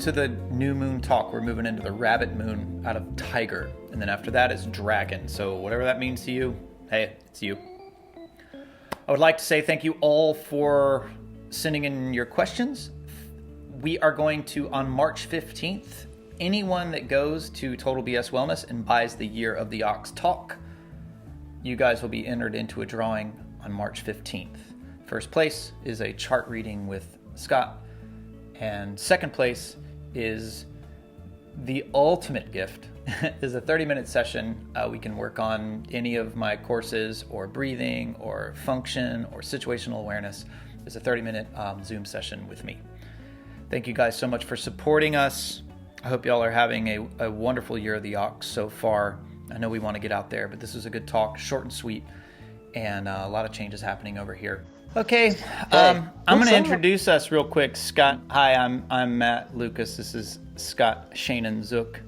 to the new moon talk. We're moving into the rabbit moon out of Tiger. And then after that is Dragon. So whatever that means to you, hey, it's you. I would like to say thank you all for sending in your questions. We are going to, on March 15th, anyone that goes to Total BS Wellness and buys the Year of the Ox talk, you guys will be entered into a drawing on March 15th. First place is a chart reading with Scott. And second place is the ultimate gift is a 30-minute session. We can work on any of my courses or breathing or function or situational awareness. It's a 30-minute Zoom session with me. Thank you guys so much for supporting us. I hope y'all are having a wonderful Year of the Ox so far. I know we want to get out there, but this was a good talk, short and sweet, and a lot of changes happening over here. Okay, I'm going to introduce us real quick. Scott, hi, I'm Matt Lucas. This is Scott, Seanan, Zook,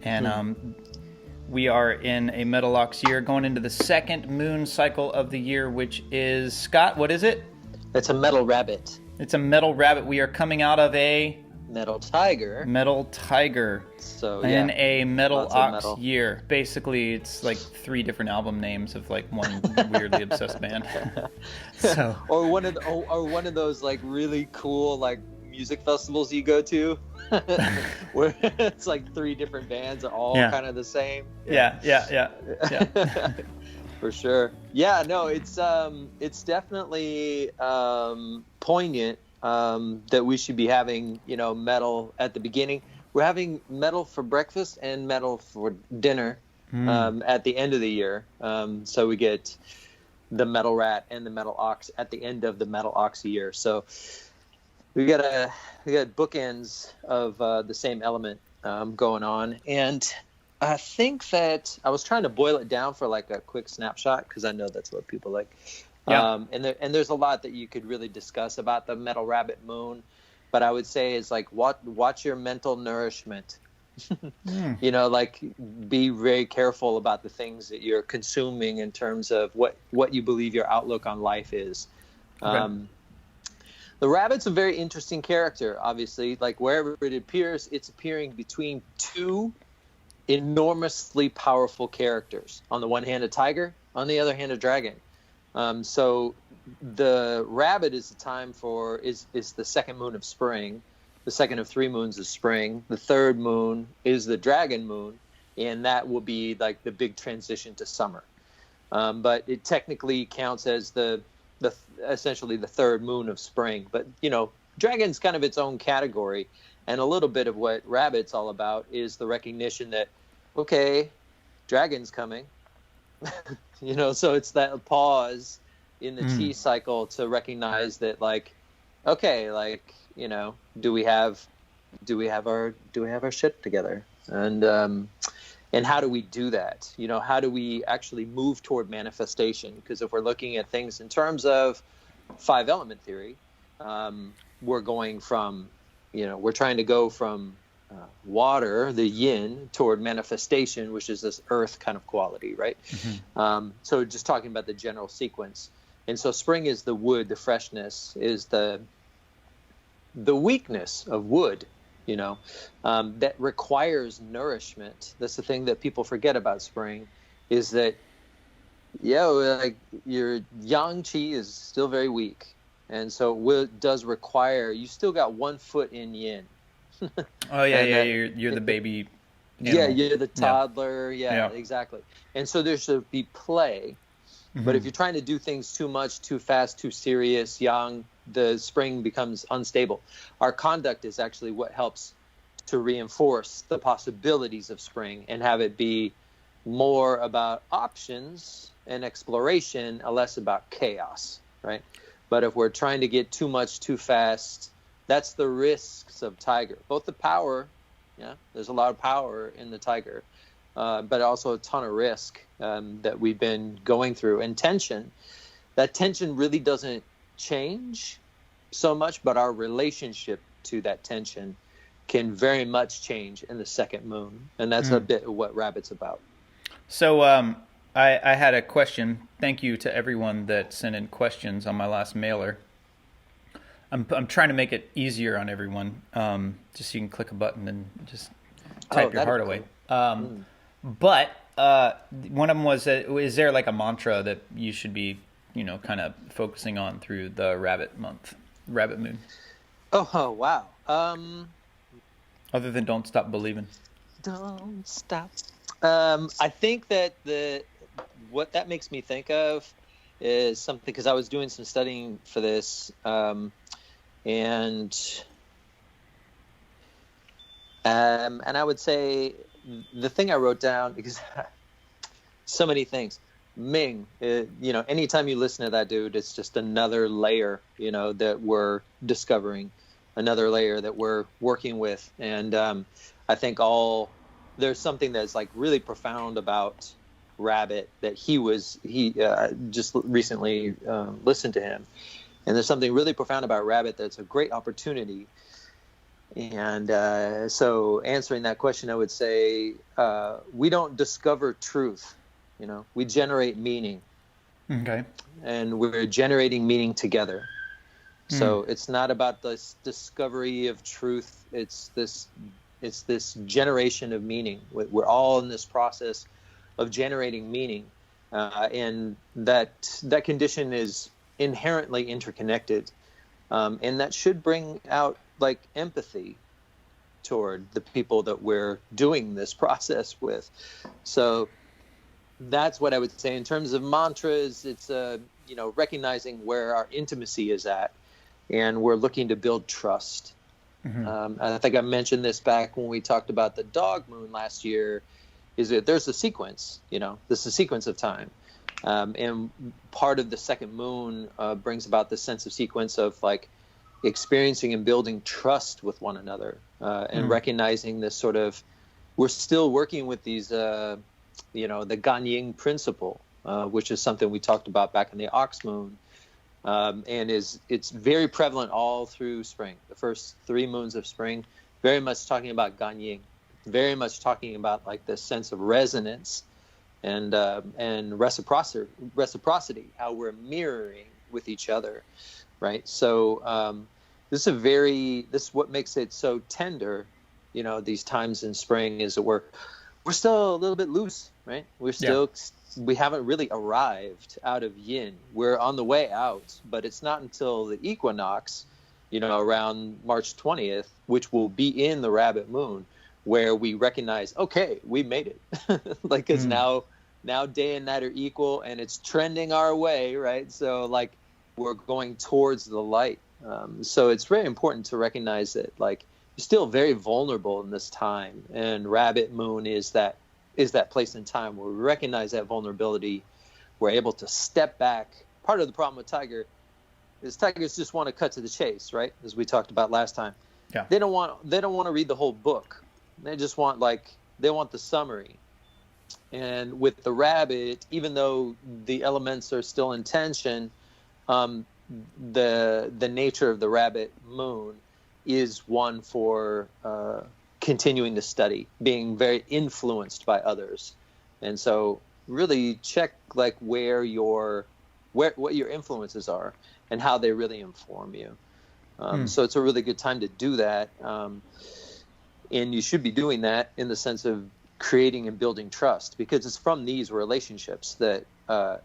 and we are in a Metal Ox year, going into the second moon cycle of the year, which is, Scott, what is it? It's a metal rabbit. It's a metal rabbit. We are coming out of a metal tiger. Metal tiger. So in a Metal Ox year. Basically, it's like 3 different album names of like one weirdly obsessed band. So or one of those like really cool like music festivals you go to, where it's like 3 different bands are all kind of the same. Yeah. For sure. Yeah. No, it's definitely poignant. That we should be having, metal at the beginning. We're having metal for breakfast and metal for dinner at the end of the year. So we get the metal rat and the metal ox at the end of the metal ox year. So we got bookends of the same element going on. And I think that I was trying to boil it down for like a quick snapshot, because I know that's what people like. Yeah. And there's a lot that you could really discuss about the metal rabbit moon, but I would say is like watch your mental nourishment. Like be very careful about the things that you're consuming in terms of what you believe your outlook on life is. Okay. The rabbit's a very interesting character, obviously. Like wherever it appears, it's appearing between 2 enormously powerful characters. On the one hand, a tiger, on the other hand, a dragon. So the rabbit is the time is the second moon of spring. The second of 3 moons is spring. The third moon is the dragon moon, and that will be like the big transition to summer. But it technically counts as the essentially the third moon of spring. But dragon's kind of its own category, and a little bit of what rabbit's all about is the recognition that dragon's coming. So it's that pause in the chi cycle to recognize that, do we have our shit together, and how do we do that? How do we actually move toward manifestation? Because if we're looking at things in terms of 5 element theory, we're going from, we're trying to go from water, the yin, toward manifestation, which is this earth kind of quality, right? Mm-hmm. So just talking about the general sequence. And so spring is the wood, the freshness is the weakness of wood, that requires nourishment. That's the thing that people forget about spring, is that, your yang qi is still very weak. And so it does require, you still got 1 foot in yin. Oh yeah, you're the baby. Yeah, you're the toddler. Yeah, exactly. And so there should be play. Mm-hmm. But if you're trying to do things too much, too fast, too serious, young, the spring becomes unstable. Our conduct is actually what helps to reinforce the possibilities of spring and have it be more about options and exploration, and less about chaos, right? But if we're trying to get too much, too fast, that's the risks of tiger. Both the power, there's a lot of power in the tiger, but also a ton of risk that we've been going through. And tension, that tension really doesn't change so much, but our relationship to that tension can very much change in the second moon. And that's a bit of what Rabbit's about. So I had a question. Thank you to everyone that sent in questions on my last mailer. I'm trying to make it easier on everyone, just so you can click a button and just type your heart away. But one of them was, is there like a mantra that you should be, kind of focusing on through the rabbit moon? Oh wow. Other than don't stop believing. Don't stop. I think that what that makes me think of is something, because I was doing some studying for this, and I would say the thing I wrote down, because so many things. Ming, anytime you listen to that dude, it's just another layer, that we're discovering, another layer that we're working with. And I think there's something that's like really profound about Rabbit that he just recently listened to him. And there's something really profound about Rabbit that's a great opportunity. And so answering that question, I would say we don't discover truth. We generate meaning. Okay. And we're generating meaning together. So it's not about this discovery of truth. It's this generation of meaning. We're all in this process of generating meaning. And that condition is inherently interconnected. And that should bring out like empathy toward the people that we're doing this process with. So that's what I would say in terms of mantras. It's recognizing where our intimacy is at, and we're looking to build trust. I think I mentioned this back when we talked about the dog moon last year, is that there's a sequence, there's a sequence of time. And part of the second moon brings about the sense of sequence of like experiencing and building trust with one another, and recognizing this sort of, we're still working with these, the Ganying principle, which is something we talked about back in the ox moon. And it's very prevalent all through spring. The first 3 moons of spring, very much talking about Ganying, very much talking about like this sense of resonance and reciprocity, how we're mirroring with each other, right? So this is what makes it so tender. These times in spring is that we're still a little bit loose, right? We haven't really arrived out of yin. We're on the way out, but it's not until the equinox, around March 20th, which will be in the rabbit moon, where we recognize, okay, we made it. Like, because now day and night are equal, and it's trending our way, right? So like we're going towards the light. So it's very important to recognize that like you're still very vulnerable in this time, and rabbit moon is that place in time where we recognize that vulnerability. We're able to step back. Part of the problem with tiger is tigers just want to cut to the chase, right? As we talked about last time. Yeah. They don't want to read the whole book. They just want they want the summary. And with the rabbit, even though the elements are still in tension, the nature of the rabbit moon is one for continuing to study, being very influenced by others. And so really check like what your influences are and how they really inform you. So it's a really good time to do that. And you should be doing that in the sense of creating and building trust, because it's from these relationships that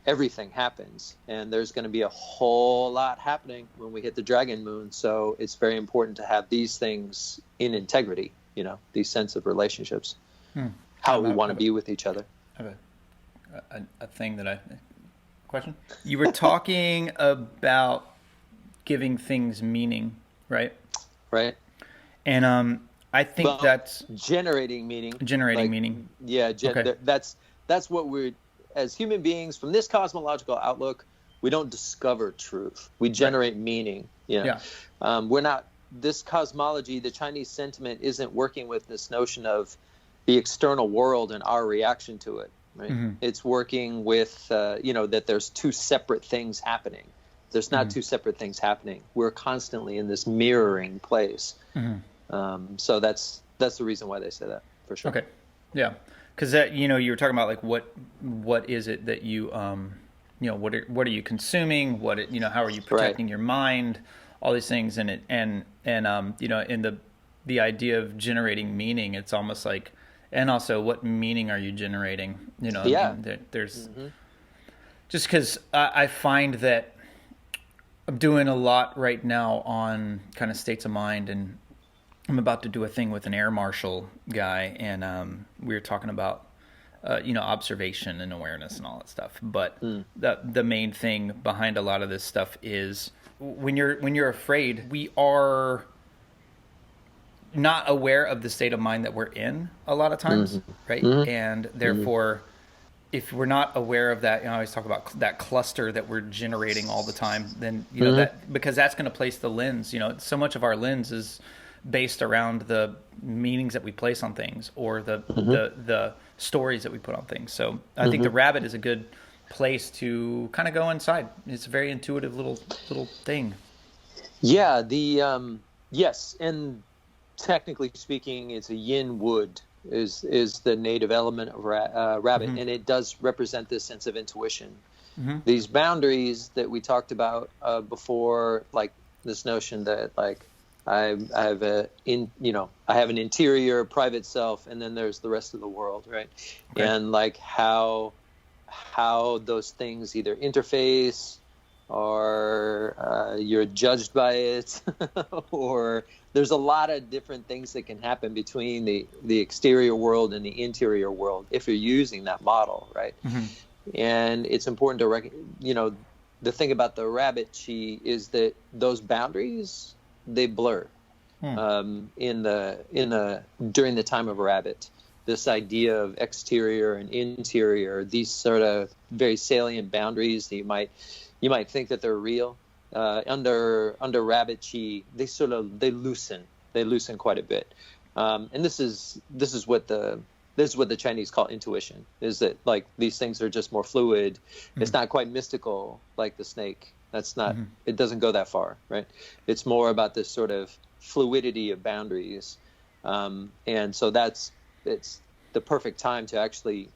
everything happens. And there's going to be a whole lot happening when we hit the dragon moon. So it's very important to have these things in integrity, these sense of relationships, how we want to be with each other. I have a thing question. You were talking about giving things meaning, right? Right. And I think that's generating meaning. Meaning. Yeah. Okay. That's what we're, as human beings, from this cosmological outlook, we don't discover truth. We generate meaning. Yeah. We're not, this cosmology, the Chinese sentiment isn't working with this notion of the external world and our reaction to it. Right. It's working with, that there's 2 separate things happening. There's not 2 separate things happening. We're constantly in this mirroring place. So that's the reason why they say that, for sure. Okay. Yeah. Because you were talking about like what is it that you what are you consuming? How are you protecting your mind? all these things, and you know, in the idea of generating meaning, it's almost like, and also what meaning are you generating? You know, Yeah. I mean, there's just because I find that I'm doing a lot right now on kind of states of mind, and I'm about to do a thing with an air marshal guy, and we were talking about you know, observation and awareness and all that stuff. But the main thing behind a lot of this stuff is when you're afraid, we are not aware of the state of mind that we're in a lot of times, right? And therefore, if we're not aware of that, you know, I always talk about that cluster that we're generating all the time, then, you know, that, because that's going to place the lens, you know, so much of our lens is based around the meanings that we place on things, or the stories that we put on things. So I think the rabbit is a good place to kind of go inside. It's a very intuitive little thing. Yeah. Yes. And technically speaking, it's a yin wood is the native element of rabbit, and it does represent this sense of intuition. These boundaries that we talked about before, like this notion that like I have I have an interior private self, and then there's the rest of the world, right? Okay. And like how those things either interface, or you're judged by it, or there's a lot of different things that can happen between the exterior world and the interior world if you're using that model, right? And it's important to the thing about the rabbit chi is that those boundaries, they blur during the time of rabbit. This idea of exterior and interior, these sort of very salient boundaries that you might think that they're real. Under rabbit chi, they loosen quite a bit, and this is what the Chinese call intuition. Is that like these things are just more fluid? It's not quite mystical like the snake. That's not. It doesn't go that far, right? It's more about this sort of fluidity of boundaries, and so it's the perfect time to actually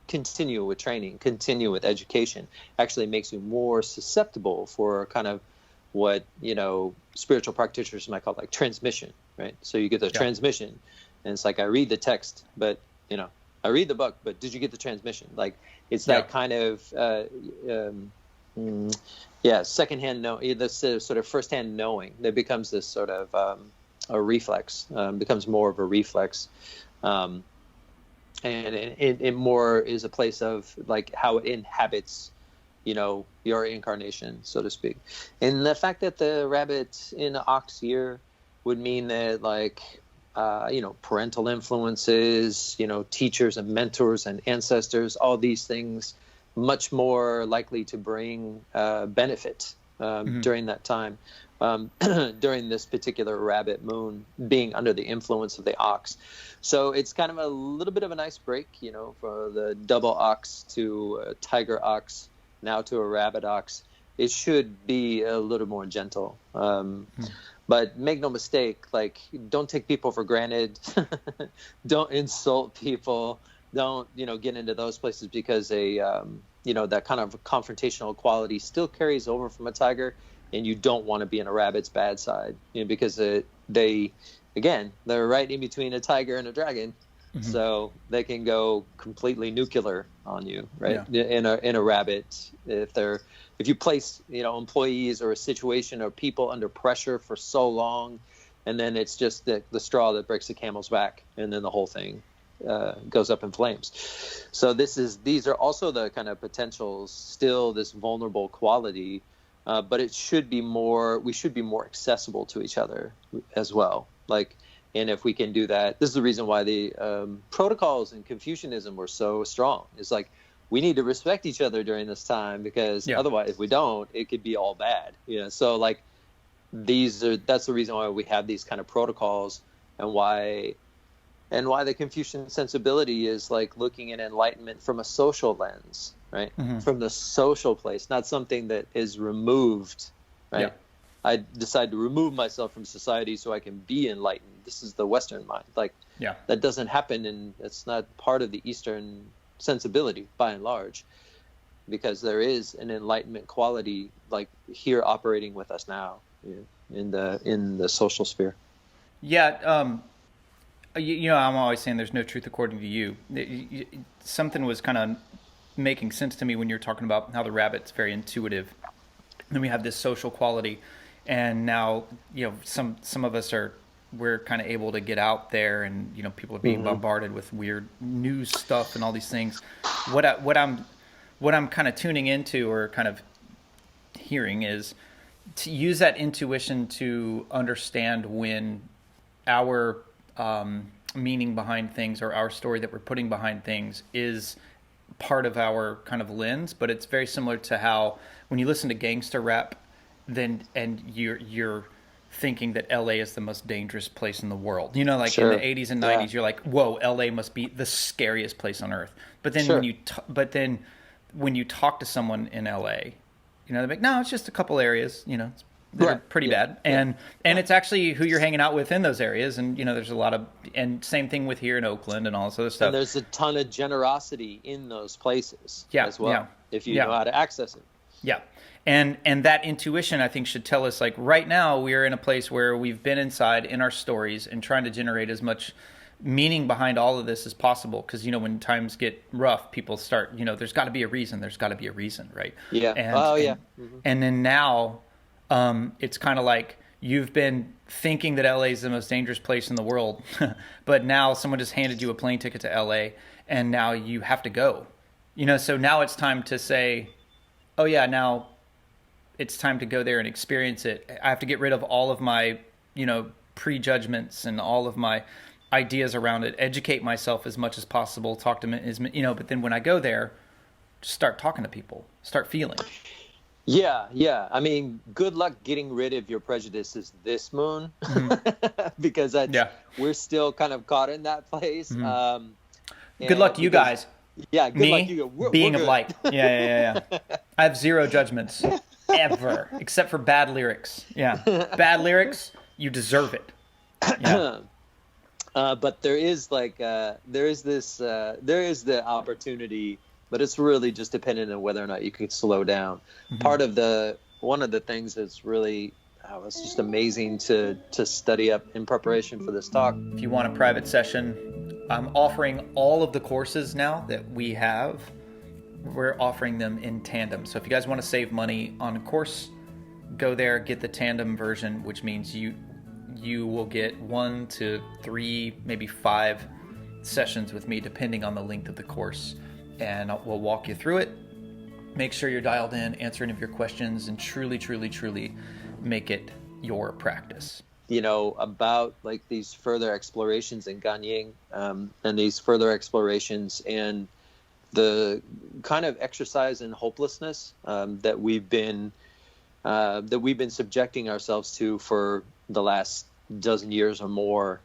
continue with training, continue with education. Actually makes you more susceptible for kind of what, you know, spiritual practitioners might call like transmission, right? So you get the transmission, and it's like, I read the text, but, you know, I read the book, but did you get the transmission? Like, it's that kind of, secondhand this sort of firsthand knowing that becomes this sort of a reflex, becomes more of a reflex. And it more is a place of like how it inhabits, you know, your incarnation, so to speak. And the fact that the rabbit in ox year would mean that like, you know, parental influences, you know, teachers and mentors and ancestors, all these things much more likely to bring benefit during that time. During this particular rabbit moon, being under the influence of the ox. So it's kind of a little bit of a nice break, you know, for the double ox to a tiger ox, now to a rabbit ox. It should be a little more gentle. But make no mistake, like, don't take people for granted. Don't insult people. Don't, you know, get into those places, because you know, that kind of confrontational quality still carries over from a tiger. And you don't want to be in a rabbit's bad side, you know, because they're right in between a tiger and a dragon, so they can go completely nuclear on you, right? Yeah. In a rabbit, if you place, you know, employees or a situation or people under pressure for so long, and then it's just the straw that breaks the camel's back, and then the whole thing goes up in flames. So these are also the kind of potentials, still this vulnerable quality. But we should be more accessible to each other as well. Like, and if we can do that, this is the reason why the protocols in Confucianism were so strong. It's like, we need to respect each other during this time, because otherwise, if we don't, it could be all bad. You know, so like that's the reason why we have these kind of protocols, and why the Confucian sensibility is like looking at enlightenment from a social lens. Right? From the social place, not something that is removed, right? Yeah. I decide to remove myself from society so I can be enlightened. This is the Western mind. Like, that doesn't happen, and it's not part of the Eastern sensibility by and large, because there is an enlightenment quality like here operating with us now. in the social sphere. Yeah. I'm always saying there's no truth according to you. Something was kind of making sense to me when you're talking about how the rabbit's very intuitive. And we have this social quality. And now, some of us we're kind of able to get out there, and, people are being bombarded with weird news stuff and all these things. What I'm kind of tuning into, or kind of hearing, is to use that intuition to understand when our meaning behind things, or our story that we're putting behind things, is part of our kind of lens. But it's very similar to how when you listen to gangster rap, and you're thinking that LA is the most dangerous place in the world. Like Sure. in the 80s and 90s, you're like, whoa, LA must be the scariest place on earth. But then Sure. when you talk to someone in LA, they're like, no, it's just a couple areas, that are pretty bad. And it's actually who you're hanging out with in those areas. And, there's a lot of, and same thing with here in Oakland and all this other stuff. And there's a ton of generosity in those places as well, if you know how to access it. Yeah. And that intuition, I think, should tell us, like, right now we're in a place where we've been inside in our stories and trying to generate as much meaning behind all of this as possible. Because, when times get rough, people start, there's got to be a reason. There's got to be a reason, right? Yeah. And then now it's kind of like you've been thinking that LA is the most dangerous place in the world. But now someone just handed you a plane ticket to LA, and now you have to go. So now it's time to say, oh, yeah, now it's time to go there and experience it. I have to get rid of all of my, prejudgments and all of my ideas around it, educate myself as much as possible, talk to me, but then when I go there, just start talking to people, start feeling. Yeah. I mean, good luck getting rid of your prejudices this moon, because we're still kind of caught in that place. Good luck to you guys. Yeah, good luck to you. Being we're of light. Yeah. I have zero judgments ever, except for bad lyrics. Yeah, bad lyrics, you deserve it. Yeah. But there is the opportunity, but it's really just dependent on whether or not you can slow down. One of the things that's really it's just amazing to study up in preparation for this talk. If you want a private session, I'm offering all of the courses now that we have. We're offering them in tandem. So if you guys want to save money on a course, go there, get the tandem version, which means you will get 1 to 3, maybe 5 sessions with me, depending on the length of the course. And we'll walk you through it, make sure you're dialed in, answer any of your questions, and truly, truly, truly make it your practice. About like these further explorations in Ganying, and these further explorations and the kind of exercise in hopelessness that we've been subjecting ourselves to for the last dozen years or more,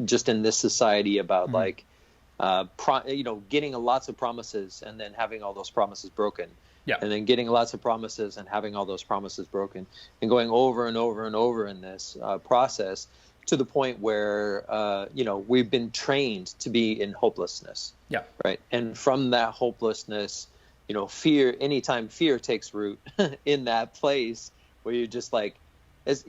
just in this society about getting lots of promises and then having all those promises broken. Yeah. And then getting lots of promises and having all those promises broken, and going over and over and over in this process, to the point where, we've been trained to be in hopelessness. Yeah. Right. And from that hopelessness, fear, anytime fear takes root in that place where you're just like, as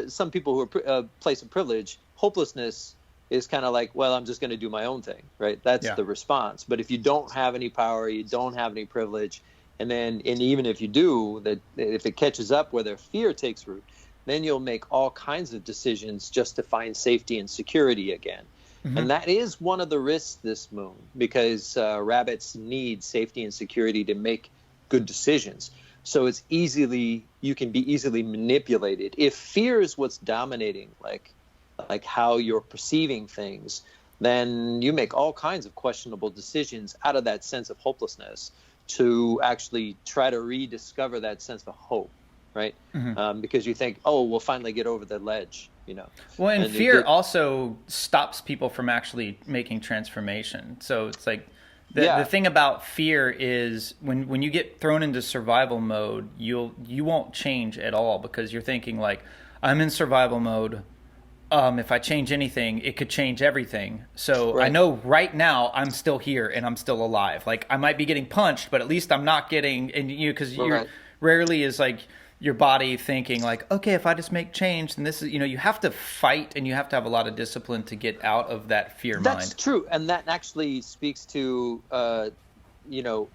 some people who are a place of privilege, hopelessness is kind of like, well, I'm just going to do my own thing. Right. That's the response. But if you don't have any power, you don't have any privilege. And even if you do, that if it catches up where their fear takes root, then you'll make all kinds of decisions just to find safety and security again. Mm-hmm. And that is one of the risks this moon, because rabbits need safety and security to make good decisions. So you can be easily manipulated. If fear is what's dominating, like how you're perceiving things, then you make all kinds of questionable decisions out of that sense of hopelessness to actually try to rediscover that sense of hope. Right. Mm-hmm. Because you think, oh, we'll finally get over the ledge, Well, and fear also stops people from actually making transformation. So it's like the thing about fear is when you get thrown into survival mode, you won't change at all, because you're thinking like, I'm in survival mode. If I change anything, it could change everything. So I know right now I'm still here and I'm still alive. Like, I might be getting punched, but at least I'm not getting, and because you're rarely is like, your body thinking like, okay, if I just make change, then this is, you have to fight and you have to have a lot of discipline to get out of that fear mind. That's true. And that actually speaks to, you know,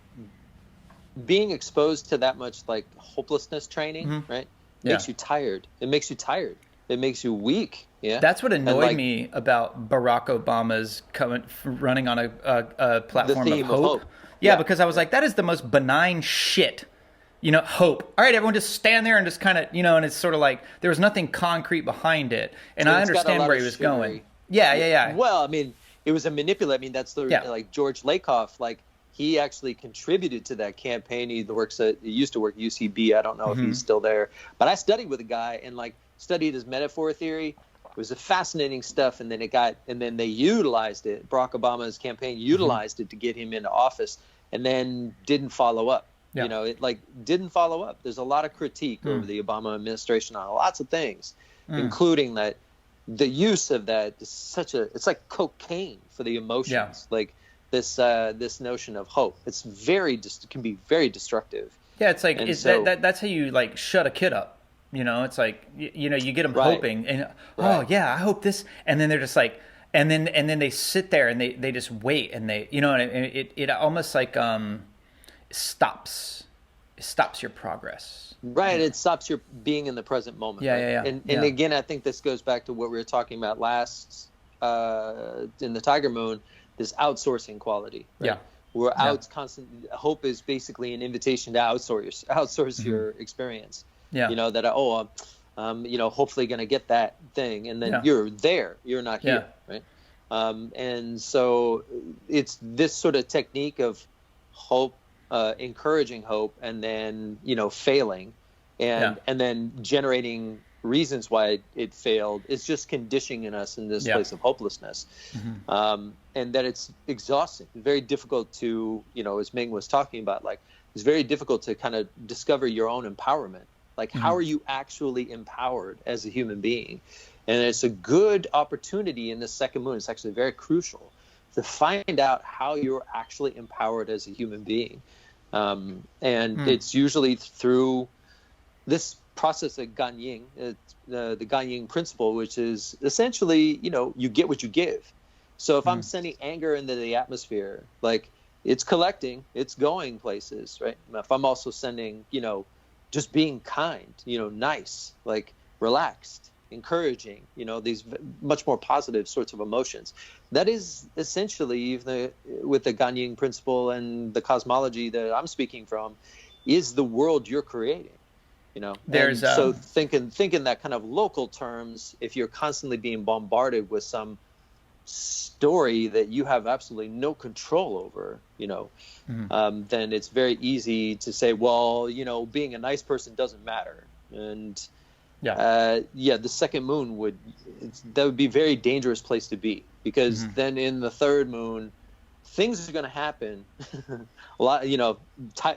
being exposed to that much like hopelessness training, right? Makes you tired. It makes you tired. It makes you weak. Yeah. That's what annoyed me about Barack Obama's running on a platform of hope. Yeah, because I was like, that is the most benign shit. Hope. All right, everyone just stand there and just kind of, and it's sort of like there was nothing concrete behind it. And I understand where he was going. Yeah. Well, I mean, it was a manipulate. I mean, that's like George Lakoff, like he actually contributed to that campaign. He used to work at UCB. I don't know if he's still there, but I studied with a guy and like studied his metaphor theory. It was a fascinating stuff. And then they utilized it. Barack Obama's campaign utilized it to get him into office and then didn't follow up. Yeah. It like didn't follow up. There's a lot of critique over the Obama administration on lots of things, including that the use of that is it's like cocaine for the emotions. Yeah. Like this notion of hope. It's can be very destructive. Yeah, it's like that's how you like shut a kid up. It's like you get them hoping and oh yeah, I hope this, and then they're just like, and then they sit there and they just wait and they and it almost like stops your progress. Right, it stops your being in the present moment. Yeah. And again, I think this goes back to what we were talking about last in the Tiger Moon, this outsourcing quality. Right? Yeah. We're constant. Hope is basically an invitation to outsource your experience. Yeah. That hopefully going to get that thing, and then you're there. You're not here, right? And so it's this sort of technique of hope, encouraging hope, and then failing, and then generating reasons why it failed. It's just conditioning us in this place of hopelessness, and that it's exhausting, very difficult to as Ming was talking about. Like it's very difficult to kind of discover your own empowerment. Like, how are you actually empowered as a human being? And it's a good opportunity in this second moon. It's actually very crucial to find out how you're actually empowered as a human being. And it's usually through this process of Ganying, the Ganying principle, which is essentially, you get what you give. So if I'm sending anger into the atmosphere, like it's collecting, it's going places, right? If I'm also sending, just being kind, nice, like relaxed, encouraging, these much more positive sorts of emotions. That is essentially, with the Ganying principle and the cosmology that I'm speaking from, is the world you're creating. So thinking that kind of local terms, if you're constantly being bombarded with some story that you have absolutely no control over, then it's very easy to say, well, being a nice person doesn't matter. And the second moon that would be a very dangerous place to be, because then in the third moon, things are going to happen. A lot,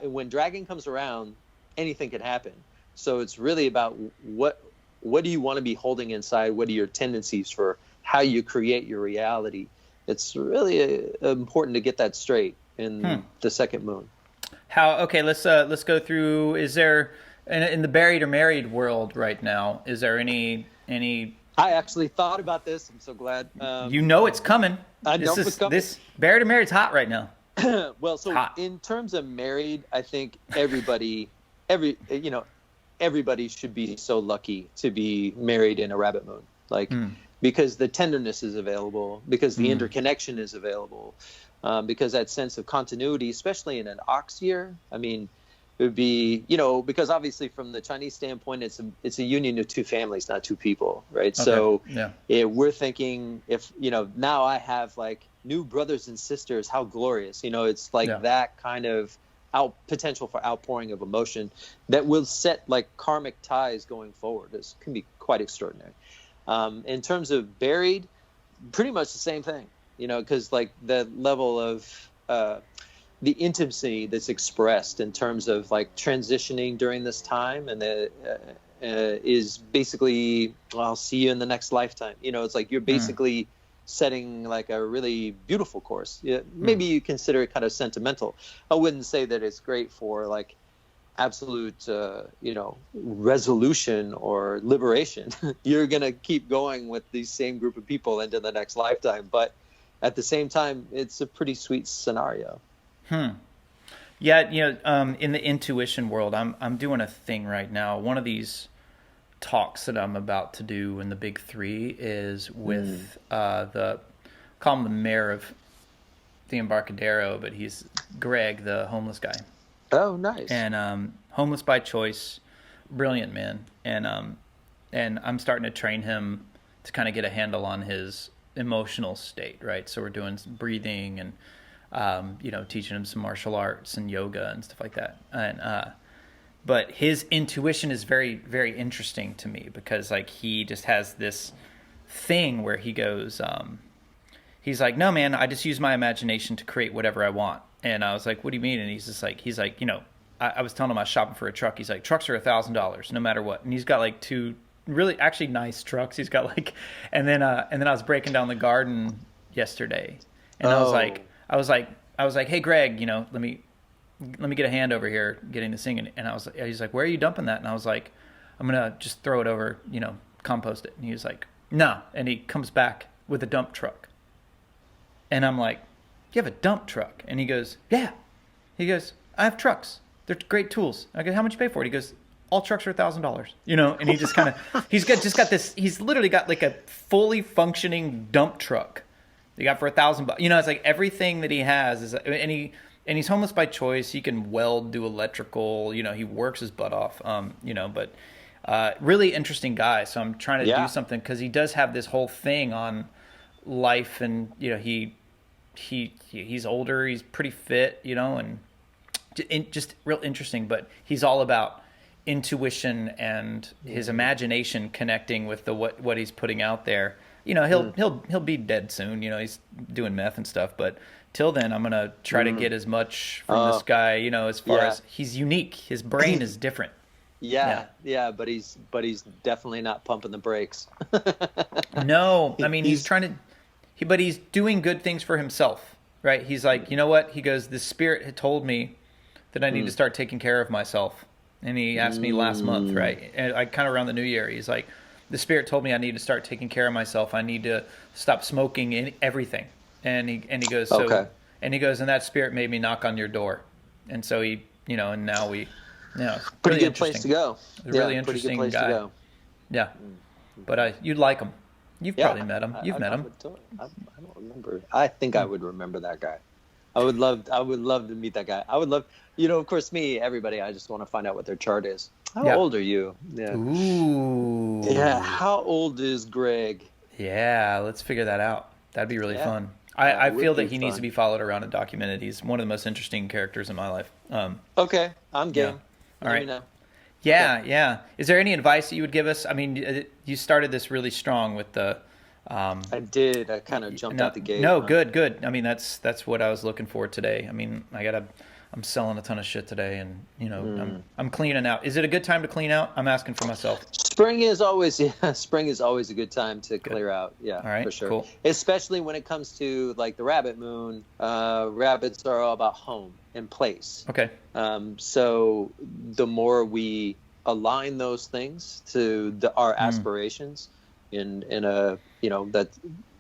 when dragon comes around, anything can happen. So it's really about what do you want to be holding inside? What are your tendencies for how you create your reality? It's really important to get that straight in the second moon. Let's go through. Is there in the buried or married world right now? Is there any? I actually thought about this. I'm so glad. It's coming. I know it's coming. This buried or married is hot right now. Well, so in terms of married, I think everybody should be so lucky to be married in a rabbit moon, because the tenderness is available, because the interconnection is available, because that sense of continuity, especially in an ox year, I mean, it would be, because obviously from the Chinese standpoint, it's a union of two families, not two people, right? Okay. So we're thinking if, now I have like new brothers and sisters, how glorious, it's like that kind of potential for outpouring of emotion that will set like karmic ties going forward. This can be quite extraordinary. In terms of buried, pretty much the same thing, because like the level of the intimacy that's expressed in terms of like transitioning during this time, and is basically, well, I'll see you in the next lifetime. It's like you're basically setting like a really beautiful course. Maybe you consider it kind of sentimental. I wouldn't say that it's great for like absolute, resolution or liberation. You're going to keep going with the same group of people into the next lifetime. But at the same time, it's a pretty sweet scenario. Yeah, in the intuition world, I'm doing a thing right now. One of these talks that I'm about to do in the Big Three is with call him the mayor of the Embarcadero, but he's Greg, the homeless guy. Oh, nice. And homeless by choice, brilliant man. And I'm starting to train him to kind of get a handle on his emotional state, right? So we're doing some breathing and teaching him some martial arts and yoga and stuff like that. And but his intuition is very, very interesting to me because like he just has this thing where he goes, he's like, no man, I just use my imagination to create whatever I want. And I was like, what do you mean? And he's like, I was telling him I was shopping for a truck. He's like, trucks are $1,000 no matter what. And he's got like two really actually nice trucks. He's got like, and then I was breaking down the garden yesterday, and I was like, hey Greg, let me get a hand over here getting this thing. And he's like, where are you dumping that? And I was like, I'm gonna just throw it over, compost it. And he was like, no. And he comes back with a dump truck, and I'm like, you have a dump truck? And he goes, yeah. He goes, I have trucks. They're great tools. I go, how much you pay for it? He goes, all trucks are $1,000. And he just kind of, he's literally got like a fully functioning dump truck. He got for $1,000. It's like everything that he has is, and he's homeless by choice. He can weld, do electrical. He works his butt off. But really interesting guy. So I'm trying to do something because he does have this whole thing on life, and he's older, he's pretty fit, and just real interesting, but he's all about intuition and his imagination connecting with the what he's putting out there. He'll be dead soon, he's doing meth and stuff, but till then I'm going to try to get as much from this guy, as far as he's unique, his brain is different. But he's definitely not pumping the brakes. No, I mean he's trying to but he's doing good things for himself, right? He's like, you know what? He goes, the spirit had told me that I need to start taking care of myself. And he asked me last month, right? And I kind of around the new year, he's like, the spirit told me I need to start taking care of myself. I need to stop smoking and everything. And he goes, and that spirit made me knock on your door. And so he, and now we, pretty good place to go. Really interesting guy. To go. Yeah. But you'd like him. You've probably met him. You've met him. I don't remember. I think I would remember that guy. I would love to meet that guy. I would love, of course, everybody, I just want to find out what their chart is. How old are you? Yeah. Ooh. Yeah. How old is Greg? Yeah. Let's figure that out. That'd be really fun. I feel that he needs to be followed around and documented. He's one of the most interesting characters in my life. Okay. I'm game. Yeah. All right. Yeah. Is there any advice that you would give us? I mean, you started this really strong with the. I did. I kind of jumped out the gate. No, good. I mean, that's what I was looking for today. I mean, I'm selling a ton of shit today, and I'm cleaning out. Is it a good time to clean out? I'm asking for myself. Spring is always a good time to clear out. Yeah, all right, for sure. Cool. Especially when it comes to like the rabbit moon. Rabbits are all about home and place. Okay. So the more we align those things to our aspirations, in a that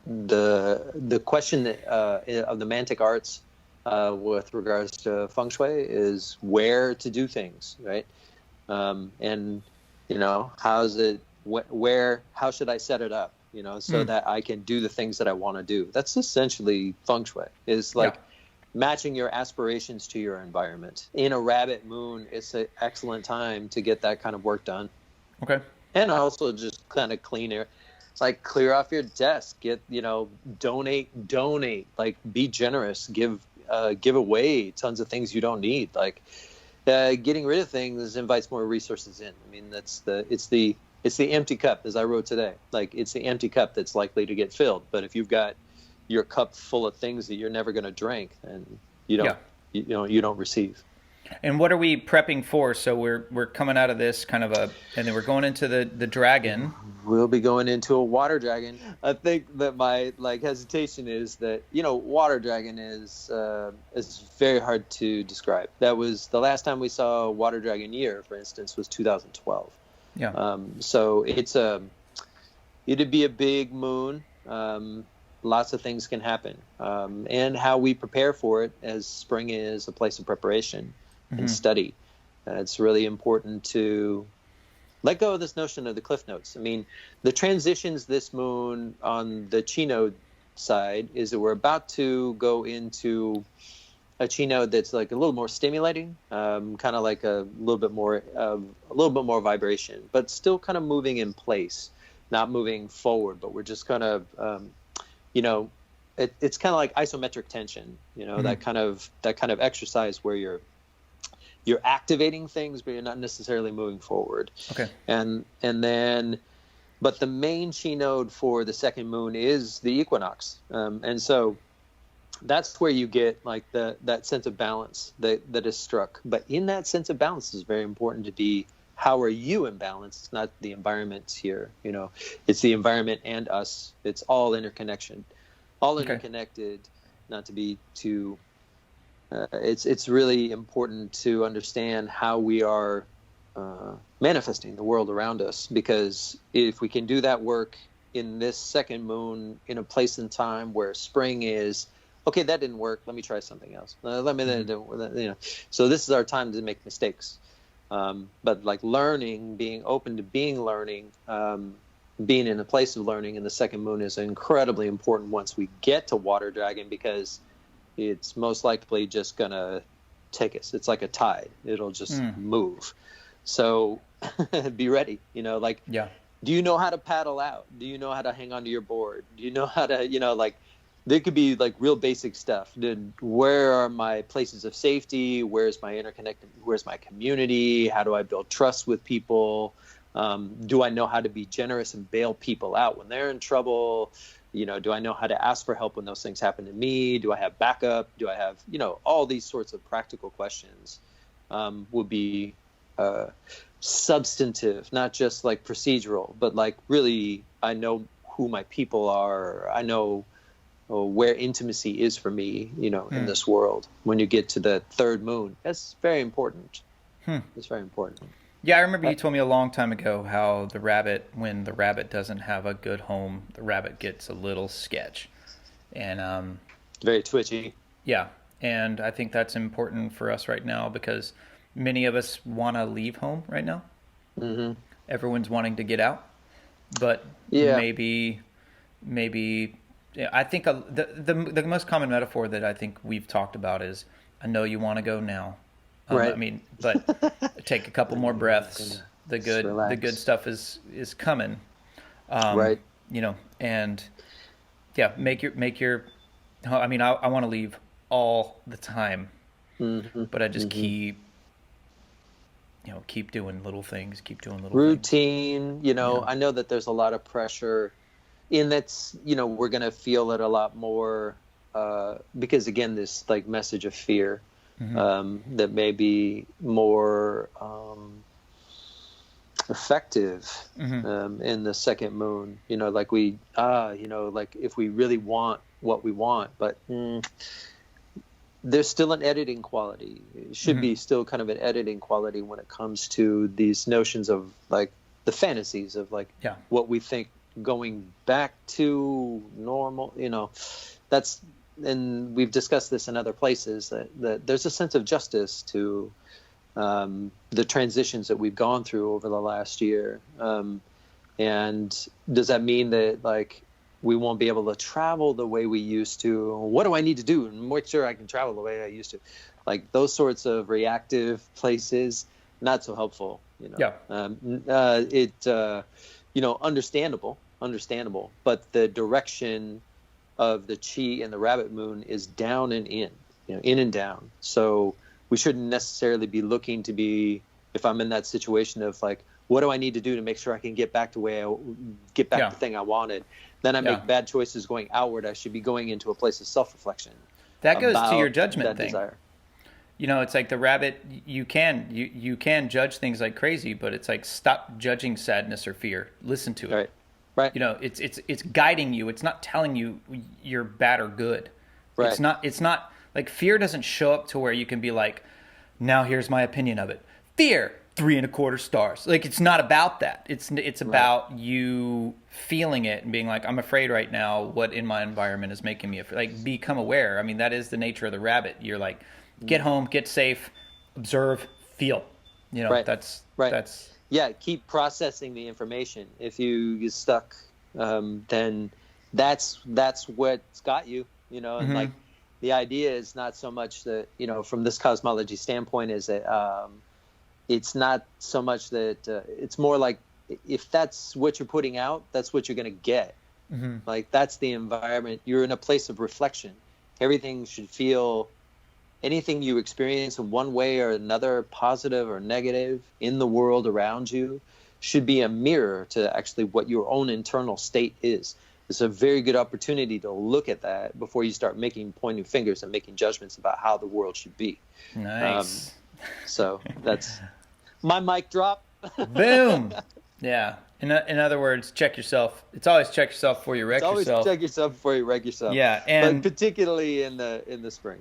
the question of the mantic arts with regards to feng shui is where to do things, right? And how should I set it up, so that I can do the things that I want to do. That's essentially feng shui, is like matching your aspirations to your environment. In a rabbit moon, it's an excellent time to get that kind of work done. Okay. And also just kind of clean air. Like clear off your desk, donate, like be generous, give away tons of things you don't need. Like getting rid of things invites more resources in. I mean, it's the empty cup, as I wrote today. Like it's the empty cup that's likely to get filled. But if you've got your cup full of things that you're never going to drink, then you don't receive. And what are we prepping for? So we're coming out of this kind of and then we're going into the dragon. We'll be going into a water dragon. I think that my hesitation is that water dragon is very hard to describe. That was the last time we saw a water dragon year, for instance, was 2012. Yeah. So it'd be a big moon. Lots of things can happen, and how we prepare for it, as spring is a place of preparation and study. It's really important to let go of this notion of the cliff notes. I mean, the transitions this moon on the chi node side is that we're about to go into a chi node that's like a little more stimulating, kind of like a little bit more vibration, but still kind of moving in place, not moving forward. But we're just kind of, it's kind of like isometric tension, that kind of exercise where you're activating things, but you're not necessarily moving forward. Okay. But the main chi node for the second moon is the equinox. And so that's where you get like that sense of balance that is struck. But in that sense of balance is very important to be, how are you in balance? It's not the environment here, it's the environment and us. It's all interconnection, all interconnected, not to be too, it's really important to understand how we are manifesting the world around us, because if we can do that work in this second moon in a place and time where spring is, okay, that didn't work, let me try something else. So this is our time to make mistakes. But like learning, being open to learning, being in a place of learning in the second moon is incredibly important once we get to water dragon, because it's most likely just going to take us. It's like a tide. It'll just move. So be ready, yeah. Do you know how to paddle out? Do you know how to hang onto your board? Do you know how to, there could be like real basic stuff. Where are my places of safety? Where's my interconnected? Where's my community? How do I build trust with people? Do I know how to be generous and bail people out when they're in trouble? Do I know how to ask for help when those things happen to me? Do I have backup? Do I have, all these sorts of practical questions would be substantive, not just like procedural, but like really, I know who my people are. I know where intimacy is for me, in this world. When you get to the third moon, that's very important. It's very important. Yeah, I remember you told me a long time ago how when the rabbit doesn't have a good home, the rabbit gets a little sketch. And very twitchy. Yeah, and I think that's important for us right now, because many of us want to leave home right now. Mm-hmm. Everyone's wanting to get out, but maybe I think the most common metaphor that I think we've talked about is, I know you want to go now. Right. I mean, but take a couple more breaths. The good stuff is coming. Right. And yeah, make your. I mean, I want to leave all the time, but I just keep doing little things, routine. I know that there's a lot of pressure in that's, we're going to feel it a lot more because again, this like message of fear. That may be more effective in the second moon. Like if we really want what we want, but there's still an editing quality. It should be still kind of an editing quality when it comes to these notions of like the fantasies of like what we think going back to normal. That's. And we've discussed this in other places, that there's a sense of justice to the transitions that we've gone through over the last year. And does that mean that like we won't be able to travel the way we used to? What do I need to do and make sure I can travel the way I used to? Like those sorts of reactive places, not so helpful. Understandable, but the direction of the chi and the rabbit moon is down and in and down. So we shouldn't necessarily be looking to be, if I'm in that situation of like, what do I need to do to make sure I can get back to the thing I wanted? Then I make bad choices going outward. I should be going into a place of self-reflection. That goes to your judgment thing. Desire. It's like the rabbit. You can judge things like crazy, but it's like stop judging sadness or fear. Listen to it. Right. It's guiding you. It's not telling you you're bad or good. Right. It's not like fear doesn't show up to where you can be like, now here's my opinion of it. Fear 3.25 stars. Like, it's not about that. It's about you feeling it and being like, I'm afraid right now. What in my environment is making me afraid? Like, become aware. I mean, that is the nature of the rabbit. You're like, get home, get safe, observe, feel. That's yeah. Keep processing the information. If you get stuck, then that's what's got you. And like the idea is not so much that from this cosmology standpoint is that it's not so much that it's more like if that's what you're putting out, that's what you're going to get. Like that's the environment. You're in a place of reflection. Everything should feel. Anything you experience in one way or another, positive or negative, in the world around you, should be a mirror to actually what your own internal state is. It's a very good opportunity to look at that before you start pointing fingers and making judgments about how the world should be. Nice. So that's my mic drop. Boom. Yeah. In other words, check yourself. It's always check yourself before you wreck yourself. Always check yourself before you wreck yourself. Yeah, but particularly in the spring.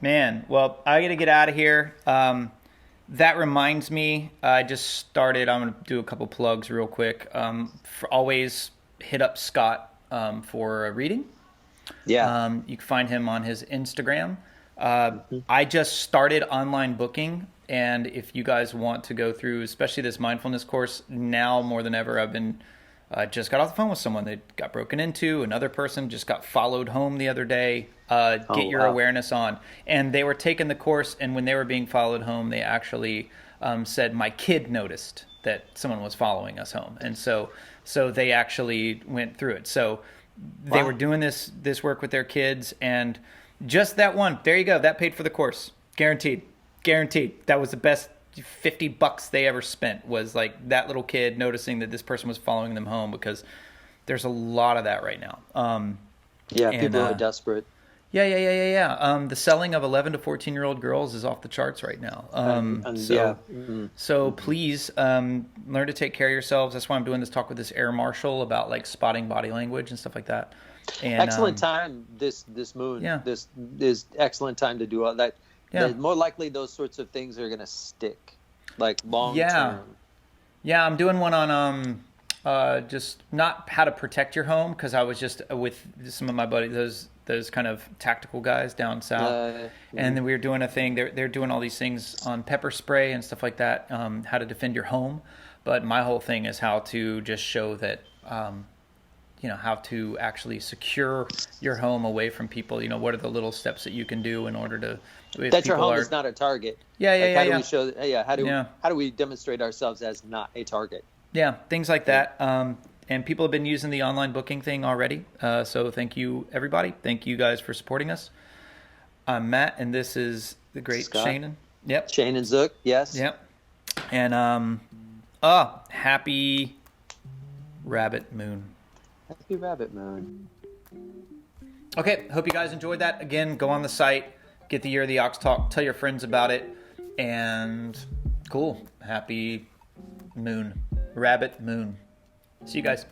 Man, well, I got to get out of here. That reminds me, I just started. I'm going to do a couple plugs real quick. Always hit up Scott for a reading. Yeah. You can find him on his Instagram. I just started online booking. And if you guys want to go through, especially this mindfulness course, now more than ever, I've been just got off the phone with someone that got broken into. Another person just got followed home the other day. Get your awareness on. And they were taking the course, and when they were being followed home, they actually said, my kid noticed that someone was following us home. And so they actually went through it. So they were doing this work with their kids, and just that one, there you go. That paid for the course. Guaranteed. That was the best $50 they ever spent, was like that little kid noticing that this person was following them home, because there's a lot of that right now. People are desperate. Yeah. The selling of 11 to 14-year-old girls is off the charts right now. So please learn to take care of yourselves. That's why I'm doing this talk with this air marshal about like spotting body language and stuff like that. And, excellent time this moon. Yeah. This is excellent time to do all that. Yeah. More likely those sorts of things are going to stick, like long term. Yeah, I'm doing one on just not how to protect your home, because I was just with some of my buddies, those kind of tactical guys down south, and then we were doing a thing. They're doing all these things on pepper spray and stuff like that, how to defend your home. But my whole thing is how to just show that, how to actually secure your home away from people. What are the little steps that you can do in order to. That your home is not a target. How do we show? How do we demonstrate ourselves as not a target? Yeah, things like that. And people have been using the online booking thing already. So thank you, everybody. Thank you guys for supporting us. I'm Matt, and this is the great Scott. Seanan. Yep. Seanan Zook. Yes. Yep. And happy Rabbit Moon. Happy Rabbit Moon. Okay, hope you guys enjoyed that. Again, go on the site, get the Year of the Ox Talk, tell your friends about it, and cool. Happy Moon. Rabbit Moon. See you guys.